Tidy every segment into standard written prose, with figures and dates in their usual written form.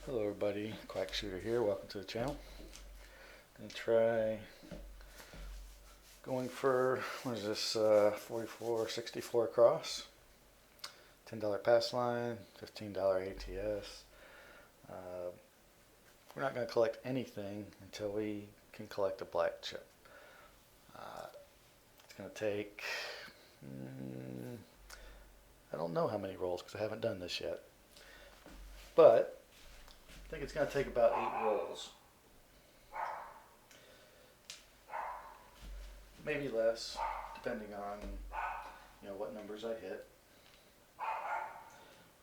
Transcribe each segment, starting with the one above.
Hello everybody, Quack Shooter here. Welcome to the channel. Gonna try going for, what is this, 4464 cross. $10 pass line, $15 ATS. We're not going to collect anything until we can collect a black chip. It's going to take, I don't know how many rolls because I haven't done this yet. But I think it's going to take about 8 rolls. Maybe less, depending on what numbers I hit.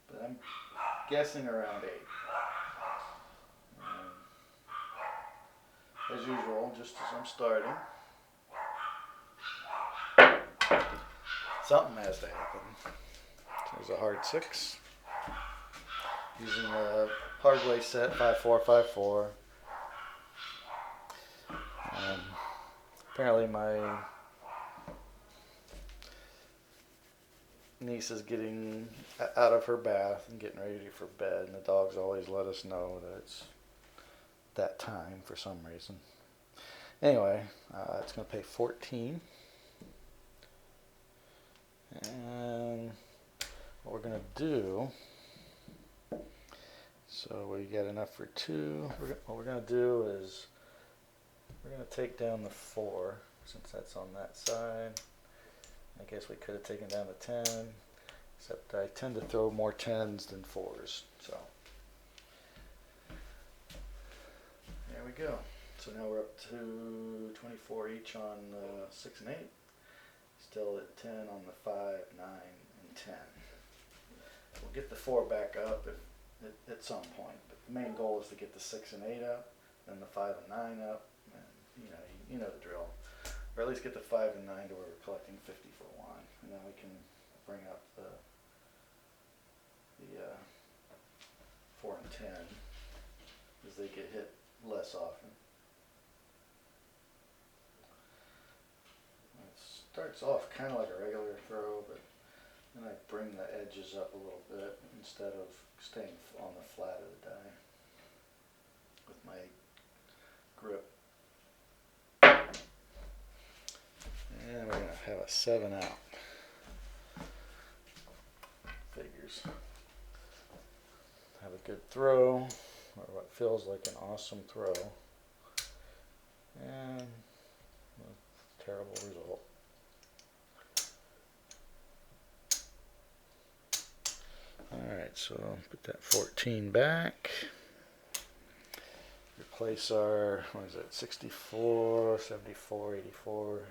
But I'm guessing around 8. As usual, just as I'm starting, something has to happen. There's a hard 6. Using a hardway set 5454. Apparently my niece is getting out of her bath and getting ready for bed, and the dogs always let us know that it's that time for some reason. Anyway, it's going to pay 14. And what we're going to do, so we got enough for 2. What we're going to do is we're going to take down the 4 since that's on that side. I guess we could have taken down the 10, except I tend to throw more 10s than 4s. So there we go. So now we're up to 24 each on 6 and 8. Still at 10 on the 5, 9, and 10. We'll get the 4 back up at some point, but the main goal is to get the 6 and 8 up, then the 5 and 9 up, and you know the drill. Or at least get the 5 and 9 to where we're collecting 50 for 1, and then we can bring up the 4 and 10 as they get hit less often. It starts off kind of like a regular throw, but then I bring the edges up a little bit instead of staying on the flat of the die with my grip. And we're going to have a 7 out. Figures. Have a good throw, or what feels like an awesome throw. And a terrible result. Alright, so put that 14 back. Replace our, 64, 74, 84,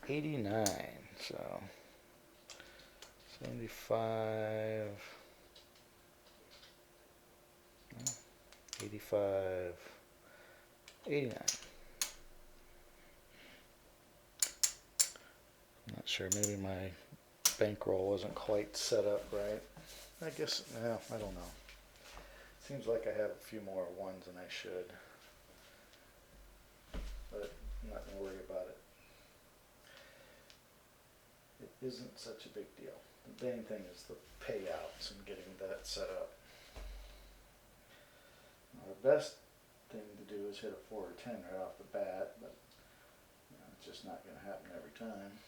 89. So 75, 85, 89. I'm not sure, maybe my bankroll wasn't quite set up right. I guess, I don't know. Seems like I have a few more 1s than I should. But I'm not going to worry about it. It isn't such a big deal. The main thing is the payouts and getting that set up. Now, the best thing to do is hit a 4 or 10 right off the bat, but it's just not going to happen every time.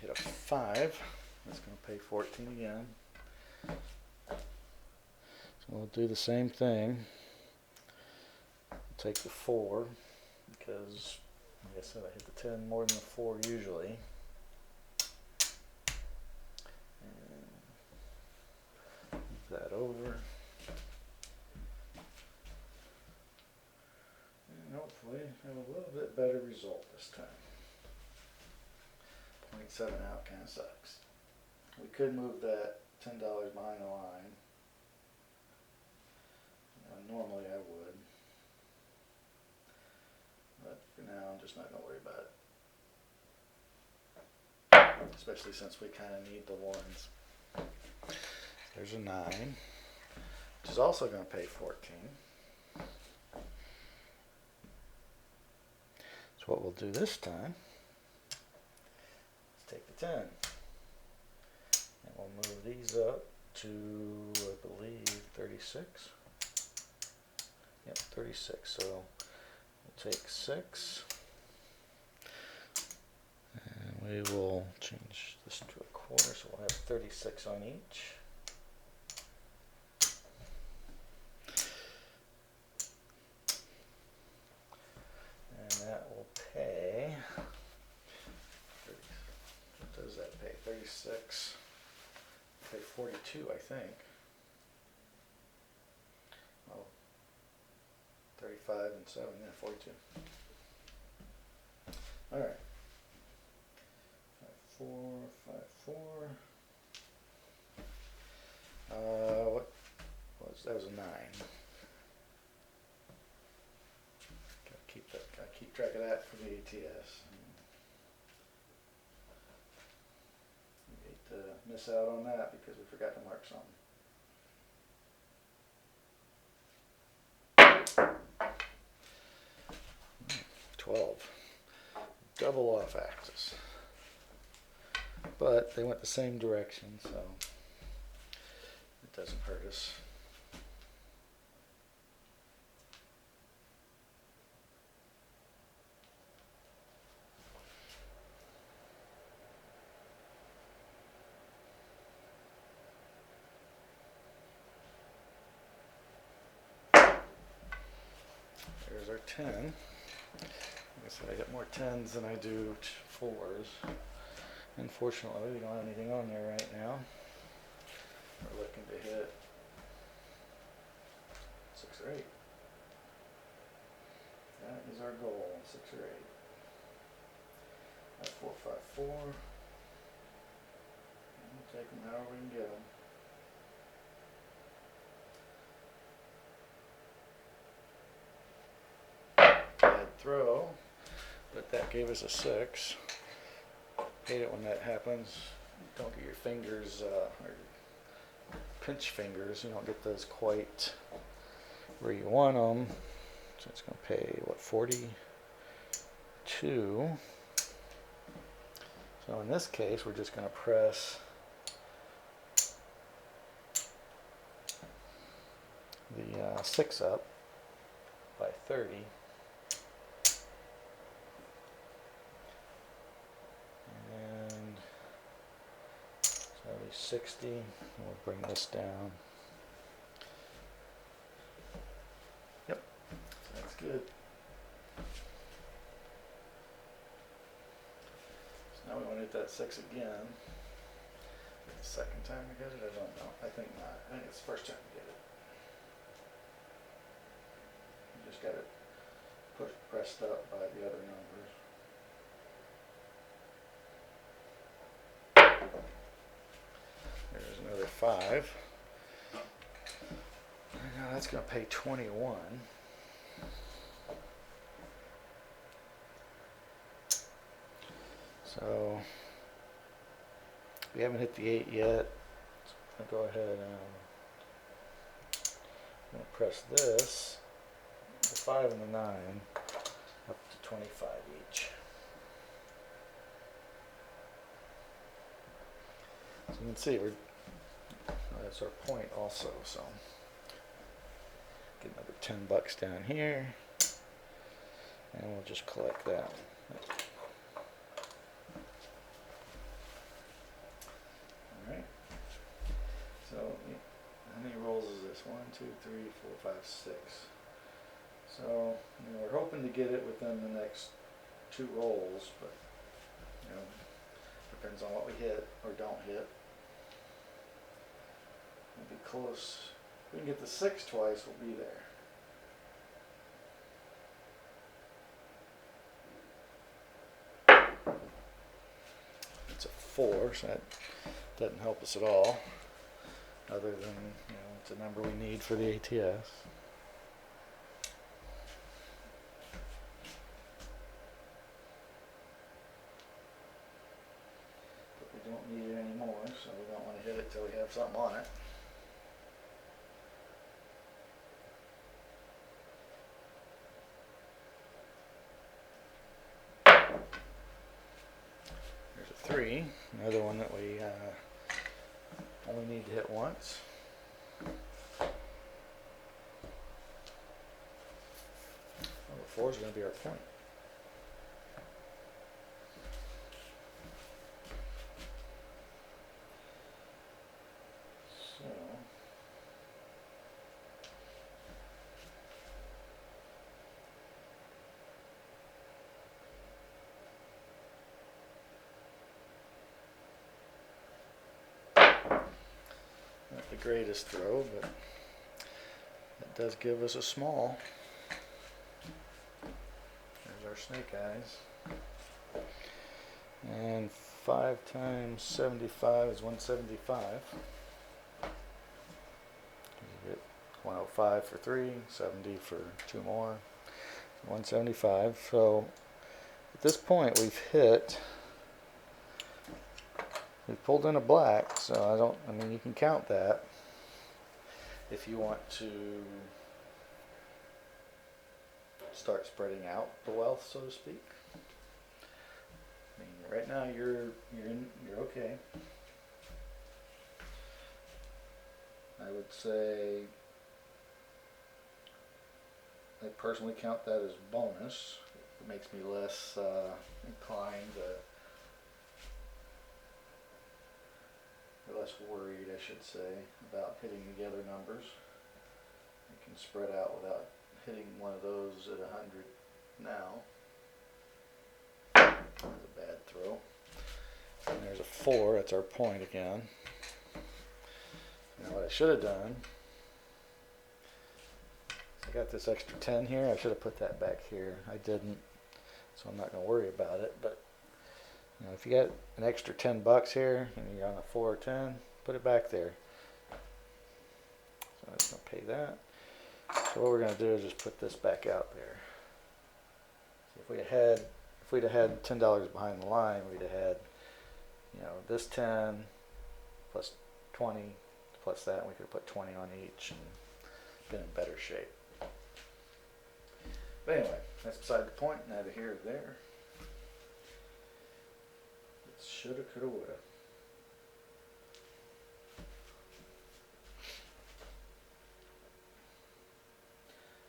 Hit a 5. That's going to pay 14 again. So we'll do the same thing. Take the 4 because, like I said, I hit the 10 more than the 4 usually. And move that over. And hopefully have a little bit better result this time. 0.7 out kind of sucks. We could move that $10 behind the line. Normally I would. But for now I'm just not going to worry about it. Especially since we kind of need the 1s. There's a 9. Which is also going to pay 14. So what we'll do this time is take the 10. I'll move these up to, I believe, 36. Yep, 36. So we'll take 6. And we will change this to a quarter, so we'll have 36 on each. And that will pay, what does that pay? 36, pay 42, I think. Oh, 35 and 7, yeah, 42. All right. 5, 4, 5, 4. What was that? Was a 9. Gotta keep track of that for the ATS. We hate to miss out on that because we forgot to mark something. 12. Double off axis. But they went the same direction, so it doesn't hurt us. There's our 10. Like I said, I got more 10s than I do 4s. Unfortunately, we don't have anything on there right now. We're looking to hit 6 or 8. That is our goal, 6 or 8. That's 4, 5, 4. And we'll take them however we can get them. Bad throw, but that gave us a 6. Hate it when that happens. Don't get your fingers, or pinch fingers, you don't get those quite where you want them. So it's going to pay, what, 42. So in this case, we're just going to press the 6 up by 30. And so that'll be 60. And we'll bring this down. Yep, that's good. So now we want to hit that 6 again. The second time we get it? I don't know. I think not. I think it's the first time we get it. You just got it pressed up by the other numbers. There's another 5. Now that's going to pay 21. So we haven't hit the 8 yet. So I'll go ahead and I'm going to press this, the 5 and the 9, up to 25 each. So you can see that's our point also. So get another $10 down here, and we'll just collect that. Alright, so how many rolls is this? 1, 2, 3, 4, 5, 6. So we're hoping to get it within the next 2 rolls, but depends on what we hit or don't hit. We'll be close. If we can get the 6 twice, we'll be there. It's a 4, so that doesn't help us at all, other than it's a number we need for the ATS. But we don't need it anymore, so we don't want to hit it till we have something on it. There's a 3, another one that we Only need to hit once. Oh, the 4 is going to be our point. So not the greatest throw, but it does give us a small. There's our snake eyes. And 5 times 75 is 175. You get 105 for 3, 70 for 2 more, 175. So at this point we've pulled in a black, so I mean you can count that if you want to start spreading out the wealth, so to speak. I mean, right now you're okay. I would say I personally count that as bonus. It makes me less inclined or less worried, I should say, about hitting the other numbers. You can spread out without hitting one of those at 100 now. That's a bad throw. And there's a 4, that's our point again. Now what I should have done, I got this extra 10 here, I should have put that back here. I didn't, so I'm not going to worry about it. But you know, if you got an extra $10 here and you're on a 4 or 10, put it back there. So I'm just going to pay that. So what we're going to do is just put this back out there. So if we'd have had $10 behind the line, we'd have had, you know, this 10 plus 20 plus that, and we could have put 20 on each and been in better shape. But anyway, that's beside the point, neither here or there. It's shoulda, coulda, woulda.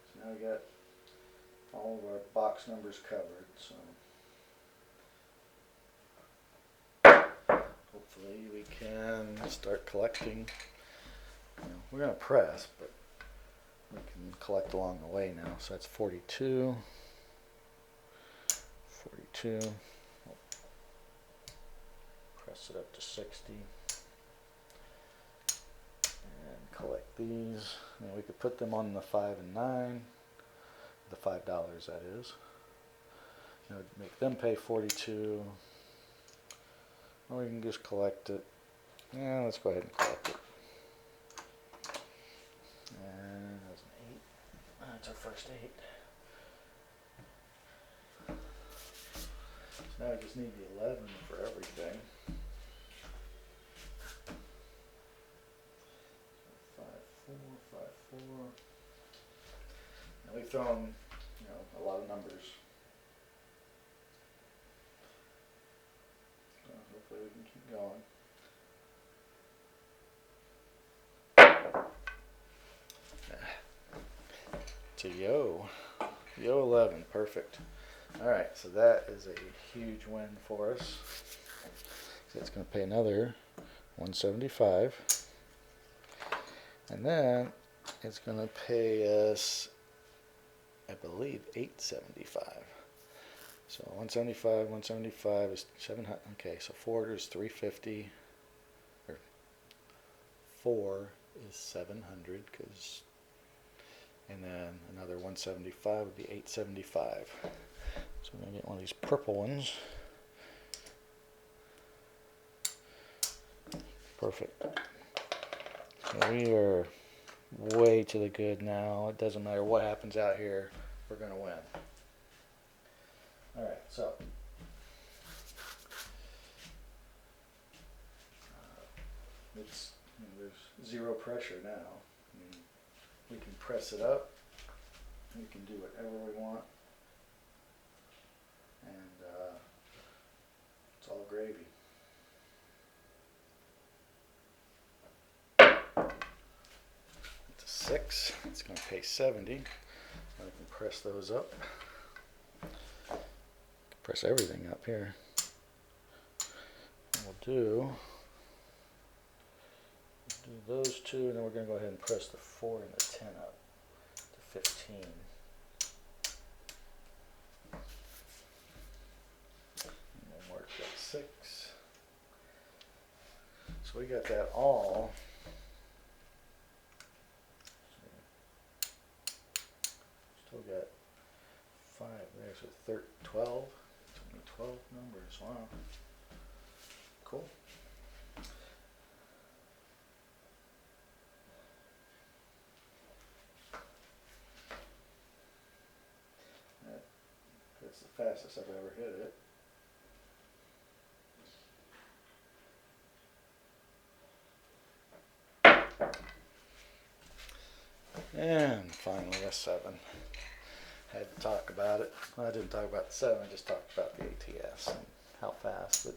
So now we got all of our box numbers covered, so hopefully we can start collecting. You know, we're going to press, but we can collect along the way now. So that's 42. 42. Press it up to 60. And collect these. And we could put them on the 5 and 9. The $5, that is. It would make them pay 42. Or we can just collect it. Yeah, let's go ahead and collect it. And that's an 8. That's our first 8. So now I just need the 11 for everything. 5, 4, 5, 4. Now we've thrown, you know, a lot of numbers. So hopefully we can keep going. To yo 11, perfect. All right, so that is a huge win for us. So it's going to pay another 175, and then it's going to pay us, I believe, 875. So 175 is 700. Okay, so 4 is 350, or 4 is 700, because. And then another 175 would be 875. So I'm going to get one of these purple ones. Perfect. So we are way to the good now. It doesn't matter what happens out here, we're going to win. Alright, so it's, you know, there's zero pressure now. I mean, we can press it up, we can do whatever we want, and it's all gravy. 6. It's going to pay 70. I can press those up. Press everything up here. We'll do those two, and then we're going to go ahead and press the 4 and the 10 up to 15. And we'll mark that 6. So we got that all. Still got 5 there, so 12. 12 numbers, wow. Cool. That's the fastest I've ever hit it. And finally a 7. Had to talk about it. Well, I didn't talk about the 7, I just talked about the ATS and how fast. But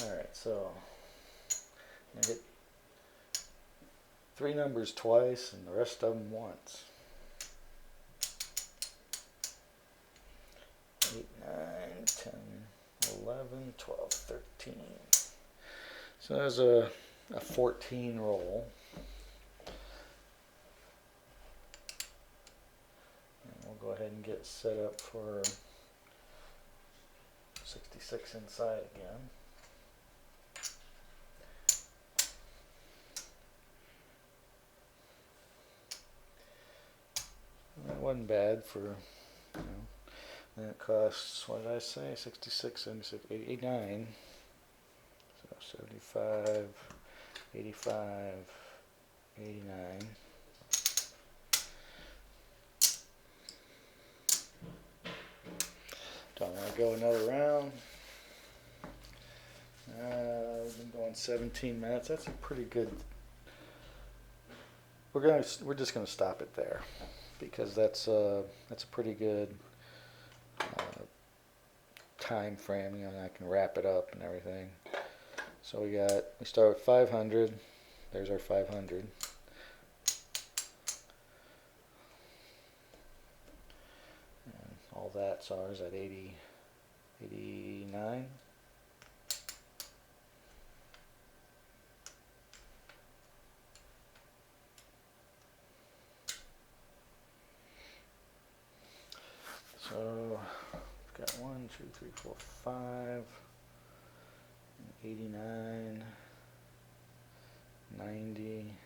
alright, so I hit 3 numbers twice and the rest of them once. 8, 9, 10, 11, 12, 13. So there's a 14 roll. Go ahead and get set up for 66 inside again. That wasn't bad for, you know, and it costs, what did I say, 66, 76, 89, so 75, 85, 89. Don't want to go another round. We've been going 17 minutes. That's a pretty good. We're just gonna stop it there because that's a pretty good time frame. You know, I can wrap it up and everything. So we start with 500. There's our 500. All that's ours at 80, 89. So we've got 1, 2, 3, 4, 5, 89, 90,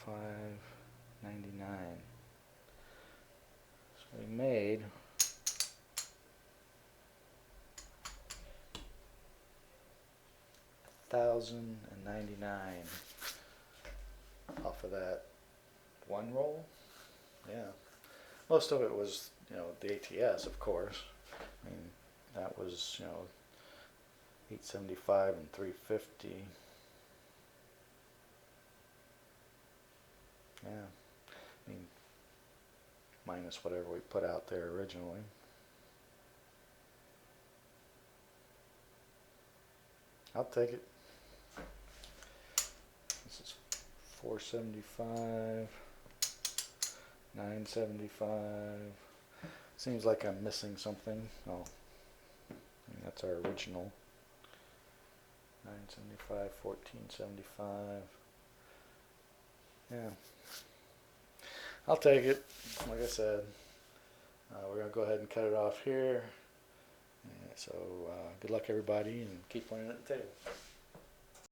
5, 99. We made $1,099 off of that one roll. Yeah, most of it was, you know, the ATS, of course. I mean, that was, you know, 875 and 350. Yeah, I mean, minus whatever we put out there originally. I'll take it. This is 475, 975. Seems like I'm missing something. Oh, I mean, that's our original. 975, 1475. Yeah. I'll take it. Like I said, we're going to go ahead and cut it off here. So good luck, everybody, and keep playing at the table.